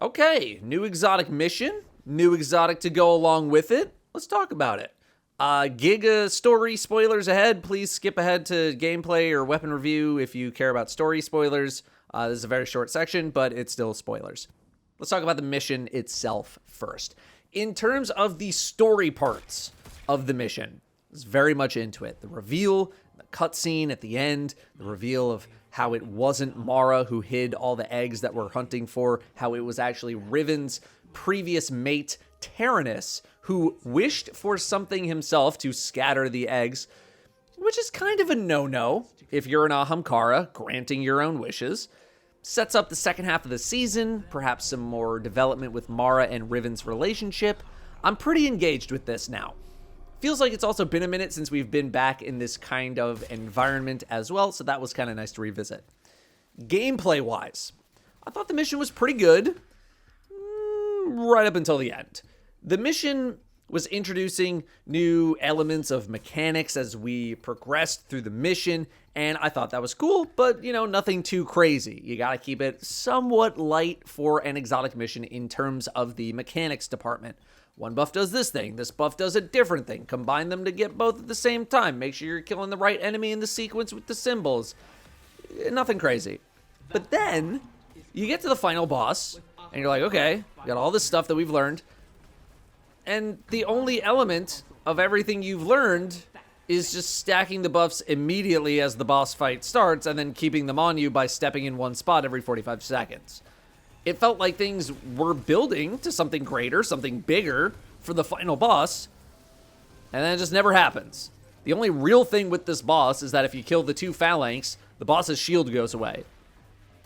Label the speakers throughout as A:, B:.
A: Okay, new exotic mission, new exotic to go along with it. Let's talk about it. Giga story spoilers ahead. Please skip ahead to gameplay or weapon review if you care about story spoilers. This is a very short section, but it's still spoilers. Let's talk about the mission itself first. In terms of the story parts of the mission, it's very much into it. The reveal, the cutscene at the end, the reveal of how it wasn't Mara who hid all the eggs that we're hunting for, how it was actually Riven's previous mate, Tyrannus, who wished for something himself to scatter the eggs, which is kind of a no-no if you're an Ahamkara, granting your own wishes. Sets up the second half of the season, perhaps some more development with Mara and Riven's relationship. I'm pretty engaged with this now. Feels like it's also been a minute since we've been back in this kind of environment as well, so that was kind of nice to revisit. Gameplay-wise, I thought the mission was pretty good, right up until the end. The mission was introducing new elements of mechanics as we progressed through the mission, and I thought that was cool, but, nothing too crazy. You gotta keep it somewhat light for an exotic mission in terms of the mechanics department. One buff does this thing, this buff does a different thing. Combine them to get both at the same time. Make sure you're killing the right enemy in the sequence with the symbols. Nothing crazy. But then, you get to the final boss, and you're like, okay, we got all this stuff that we've learned, and the only element of everything you've learned is just stacking the buffs immediately as the boss fight starts, and then keeping them on you by stepping in one spot every 45 seconds. It felt like things were building to something greater, something bigger for the final boss, and then it just never happens. The only real thing with this boss is that if you kill the two phalanx, the boss's shield goes away.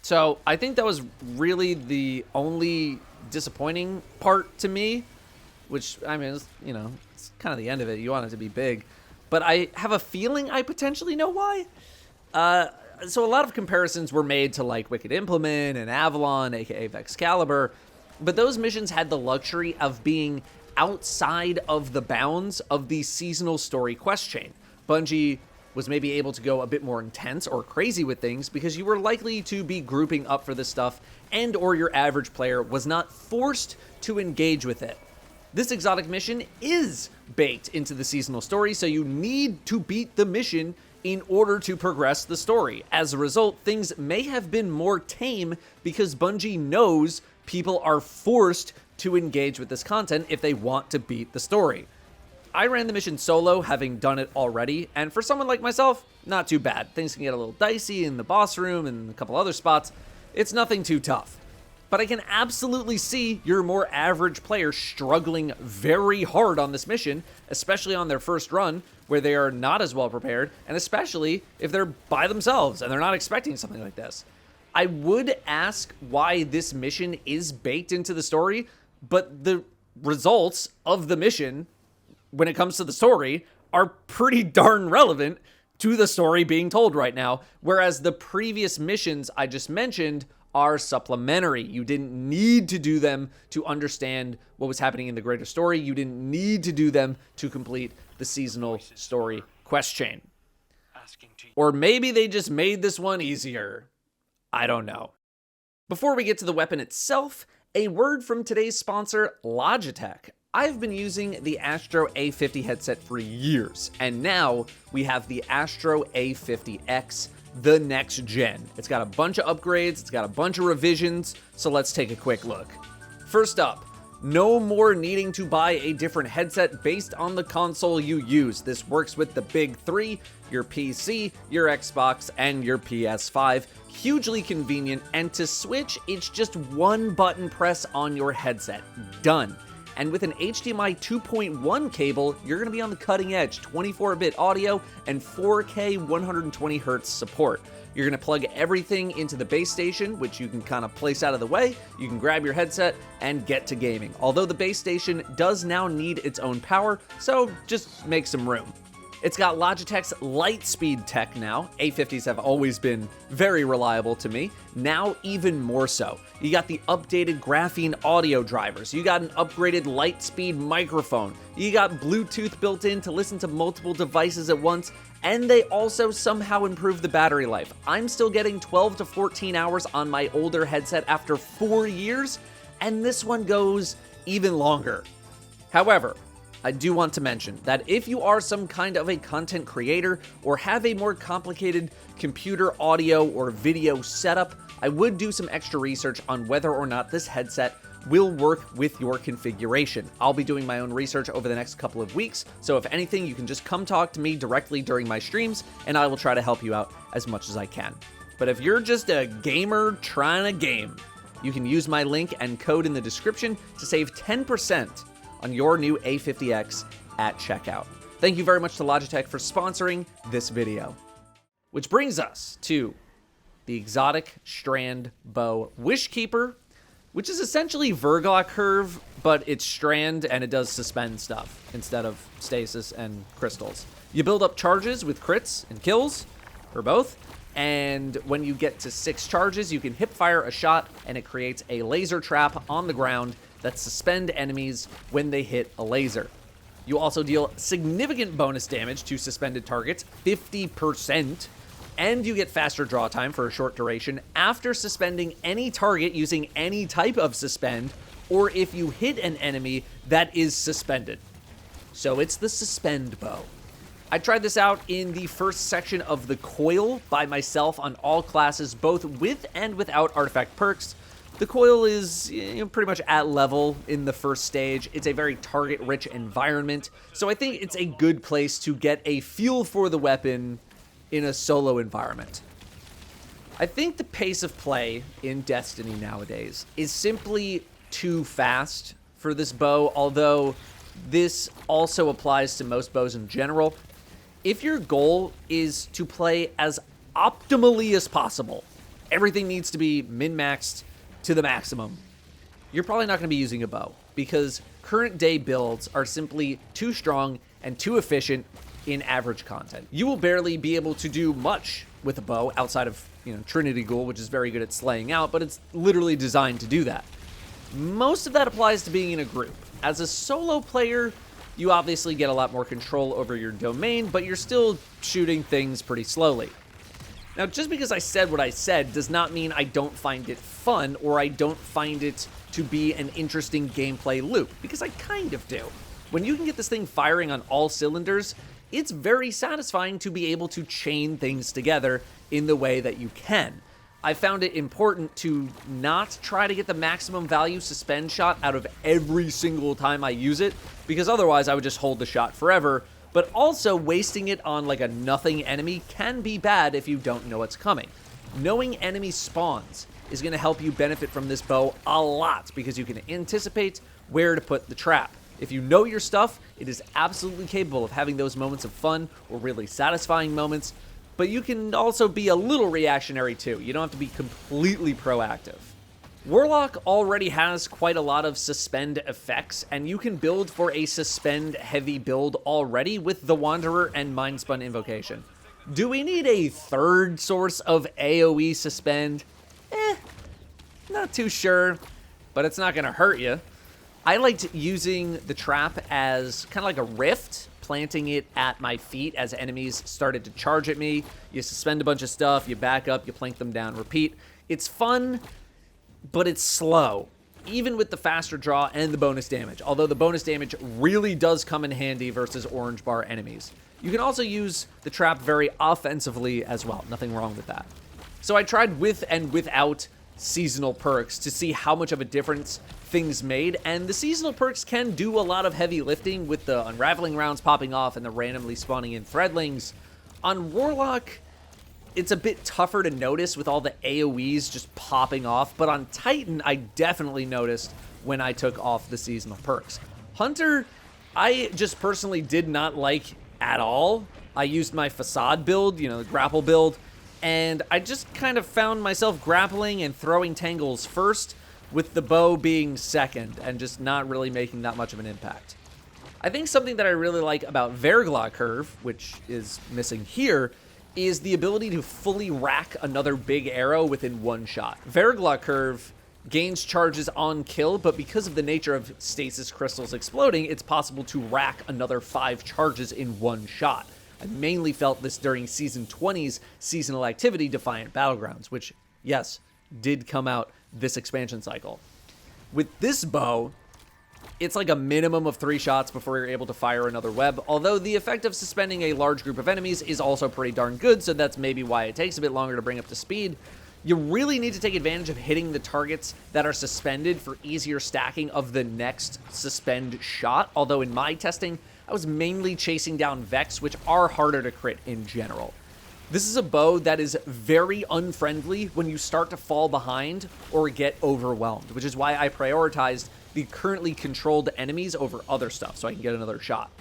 A: So I think that was really the only disappointing part to me, which, it's kind of the end of it. You want it to be big. But I have a feeling I potentially know why. So a lot of comparisons were made to like Wicked Implement and Avalon, aka Vexcalibur, but those missions had the luxury of being outside of the bounds of the seasonal story quest chain. Bungie was maybe able to go a bit more intense or crazy with things because you were likely to be grouping up for this stuff, and or your average player was not forced to engage with it. This exotic mission is baked into the seasonal story, so you need to beat the mission in order to progress the story. As a result, things may have been more tame because Bungie knows people are forced to engage with this content if they want to beat the story. I ran the mission solo, having done it already, and for someone like myself, not too bad. Things can get a little dicey in the boss room and a couple other spots. It's nothing too tough. But I can absolutely see your more average player struggling very hard on this mission, especially on their first run, where they are not as well prepared, and especially if they're by themselves and they're not expecting something like this. I would ask why this mission is baked into the story, but the results of the mission, when it comes to the story, are pretty darn relevant to the story being told right now, whereas the previous missions I just mentioned are supplementary. You didn't need to do them to understand what was happening in the greater story. You didn't need to do them to complete the seasonal story quest chain. Or maybe they just made this one easier. I don't know. Before we get to the weapon itself, a word from today's sponsor, Logitech. I've been using the Astro A50 headset for years, and now we have the Astro A50X, the next gen. It's got a bunch of upgrades, it's got a bunch of revisions, so let's take a quick look. First up, no more needing to buy a different headset based on the console you use. This works with the big three, your PC, your Xbox, and your PS5. Hugely convenient, and to switch, it's just one button press on your headset. Done. And with an HDMI 2.1 cable, you're going to be on the cutting edge, 24-bit audio and 4K 120Hz support. You're going to plug everything into the base station, which you can kind of place out of the way. You can grab your headset and get to gaming. Although the base station does now need its own power, so just make some room. It's got Logitech's Lightspeed tech now. A50s have always been very reliable to me, now even more so. You got the updated graphene audio drivers, you got an upgraded Lightspeed microphone, you got Bluetooth built in to listen to multiple devices at once, and they also somehow improve the battery life. I'm still getting 12 to 14 hours on my older headset after 4 years, and this one goes even longer. However, I do want to mention that if you are some kind of a content creator or have a more complicated computer audio or video setup, I would do some extra research on whether or not this headset will work with your configuration. I'll be doing my own research over the next couple of weeks, so if anything, you can just come talk to me directly during my streams, and I will try to help you out as much as I can. But if you're just a gamer trying a game, you can use my link and code in the description to save 10% on your new A50X at checkout. Thank you very much to Logitech for sponsoring this video. Which brings us to the Exotic Strand Bow Wishkeeper, which is essentially Vergla Curve, but it's strand and it does suspend stuff instead of stasis and crystals. You build up charges with crits and kills, or both, and when you get to 6 charges, you can hip fire a shot, and it creates a laser trap on the ground that suspend enemies when they hit a laser. You also deal significant bonus damage to suspended targets, 50%, and you get faster draw time for a short duration after suspending any target using any type of suspend, or if you hit an enemy that is suspended. So it's the suspend bow. I tried this out in the first section of the coil by myself on all classes, both with and without artifact perks. The coil is pretty much at level in the first stage. It's a very target-rich environment, so I think it's a good place to get a feel for the weapon in a solo environment. I think the pace of play in Destiny nowadays is simply too fast for this bow, although this also applies to most bows in general. If your goal is to play as optimally as possible, everything needs to be min-maxed to the maximum, you're probably not going to be using a bow, because current day builds are simply too strong and too efficient in average content. You will barely be able to do much with a bow outside of, Trinity Ghoul, which is very good at slaying out, but it's literally designed to do that. Most of that applies to being in a group. As a solo player, you obviously get a lot more control over your domain, but you're still shooting things pretty slowly. Now, just because I said what I said does not mean I don't find it fun or I don't find it to be an interesting gameplay loop, because I kind of do. When you can get this thing firing on all cylinders, it's very satisfying to be able to chain things together in the way that you can. I found it important to not try to get the maximum value suspend shot out of every single time I use it, because otherwise I would just hold the shot forever, but also wasting it on like a nothing enemy can be bad if you don't know what's coming. Knowing enemy spawns is going to help you benefit from this bow a lot, because you can anticipate where to put the trap. If you know your stuff, it is absolutely capable of having those moments of fun or really satisfying moments, but you can also be a little reactionary too. You don't have to be completely proactive. Warlock already has quite a lot of suspend effects, and you can build for a suspend-heavy build already with the Wanderer and Mindspun Invocation. Do we need a third source of AoE suspend? Not too sure, but it's not going to hurt you. I liked using the trap as kind of like a rift, planting it at my feet as enemies started to charge at me. You suspend a bunch of stuff, you back up, you plank them down, repeat. It's fun, but it's slow, even with the faster draw and the bonus damage, although the bonus damage really does come in handy versus orange bar enemies. You can also use the trap very offensively as well, nothing wrong with that. So I tried with and without seasonal perks to see how much of a difference things made, and the seasonal perks can do a lot of heavy lifting with the unraveling rounds popping off and the randomly spawning in threadlings. On Warlock, it's a bit tougher to notice with all the AoEs just popping off, but on Titan, I definitely noticed when I took off the seasonal perks. Hunter, I just personally did not like at all. I used my facade build, the grapple build, and I just kind of found myself grappling and throwing tangles first, with the bow being second, and just not really making that much of an impact. I think something that I really like about Vergla Curve, which is missing here, is the ability to fully rack another big arrow within one shot. Vergla Curve gains charges on kill, but because of the nature of stasis crystals exploding, it's possible to rack another 5 charges in one shot. I mainly felt this during Season 20's seasonal activity, Defiant Battlegrounds, which, yes, did come out this expansion cycle. With this bow, it's like a minimum of 3 shots before you're able to fire another web, although the effect of suspending a large group of enemies is also pretty darn good, so that's maybe why it takes a bit longer to bring up to speed. You really need to take advantage of hitting the targets that are suspended for easier stacking of the next suspend shot, although in my testing, I was mainly chasing down Vex, which are harder to crit in general. This is a bow that is very unfriendly when you start to fall behind or get overwhelmed, which is why I prioritized the currently controlled enemies over other stuff so I can get another shot.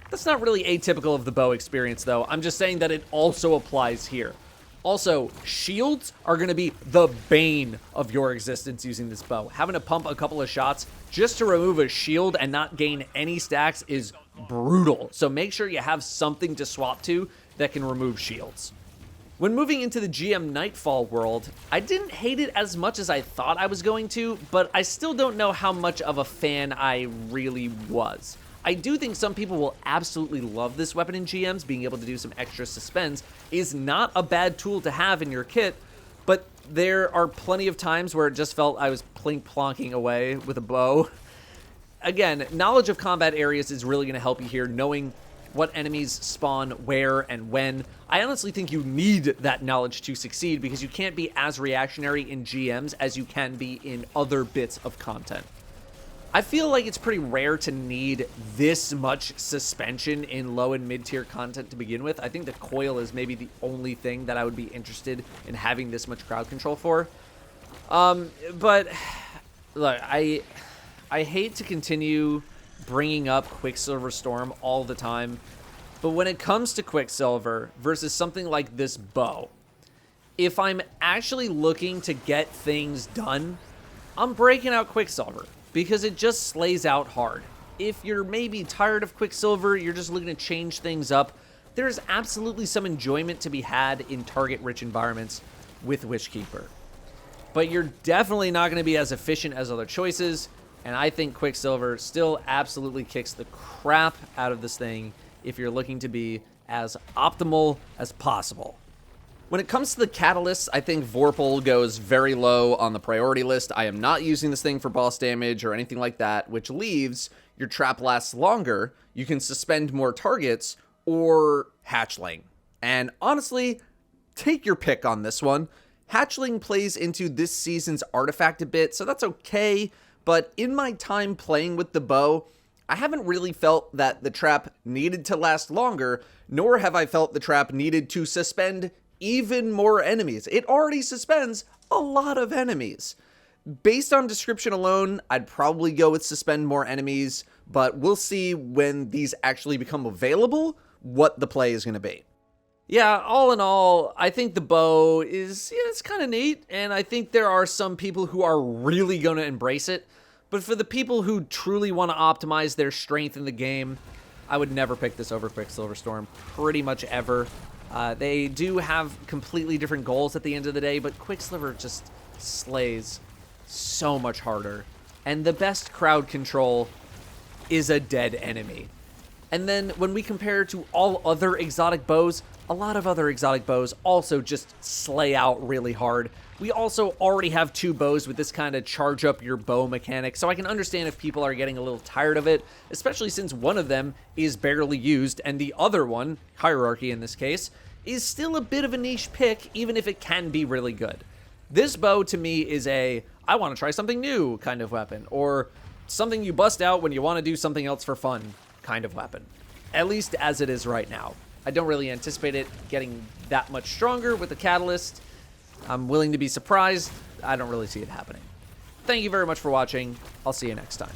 A: That's not really atypical of the bow experience though. I'm just saying that it also applies here. Also, shields are going to be the bane of your existence using this bow. Having to pump a couple of shots just to remove a shield and not gain any stacks is brutal. So make sure you have something to swap to that can remove shields. When moving into the GM Nightfall world, I didn't hate it as much as I thought I was going to, but I still don't know how much of a fan I really was. I do think some people will absolutely love this weapon in GMs. Being able to do some extra suspends is not a bad tool to have in your kit, but there are plenty of times where it just felt I was plonking away with a bow. Again, knowledge of combat areas is really going to help you here, knowing what enemies spawn where and when. I honestly think you need that knowledge to succeed because you can't be as reactionary in GMs as you can be in other bits of content. I feel like it's pretty rare to need this much suspension in low and mid-tier content to begin with. I think the coil is maybe the only thing that I would be interested in having this much crowd control for. But look, I hate to continue bringing up Quicksilver Storm all the time, but when it comes to Quicksilver versus something like this bow, if I'm actually looking to get things done, I'm breaking out Quicksilver because it just slays out hard. If you're maybe tired of Quicksilver, you're just looking to change things up, there's absolutely some enjoyment to be had in target-rich environments with Witchkeeper. But you're definitely not going to be as efficient as other choices, and I think Quicksilver still absolutely kicks the crap out of this thing if you're looking to be as optimal as possible. When it comes to the catalysts, I think Vorpal goes very low on the priority list. I am not using this thing for boss damage or anything like that, which leaves your trap lasts longer, you can suspend more targets, or Hatchling. And honestly, take your pick on this one. Hatchling plays into this season's artifact a bit, so that's okay. But in my time playing with the bow, I haven't really felt that the trap needed to last longer, nor have I felt the trap needed to suspend even more enemies. It already suspends a lot of enemies. Based on description alone, I'd probably go with suspend more enemies, but we'll see when these actually become available what the play is going to be. Yeah, all in all, I think the bow is, it's kind of neat, and I think there are some people who are really going to embrace it. But for the people who truly want to optimize their strength in the game, I would never pick this over Quicksilver Storm, pretty much ever. They do have completely different goals at the end of the day, but Quicksilver just slays so much harder. And the best crowd control is a dead enemy. And then when we compare to all other exotic bows, a lot of other exotic bows also just slay out really hard. We also already have 2 bows with this kind of charge up your bow mechanic, so I can understand if people are getting a little tired of it, especially since one of them is barely used, and the other one, Hierarchy in this case, is still a bit of a niche pick, even if it can be really good. This bow, to me, is a, I want to try something new kind of weapon, or something you bust out when you want to do something else for fun kind of weapon. At least as it is right now. I don't really anticipate it getting that much stronger with the catalyst. I'm willing to be surprised. I don't really see it happening. Thank you very much for watching. I'll see you next time.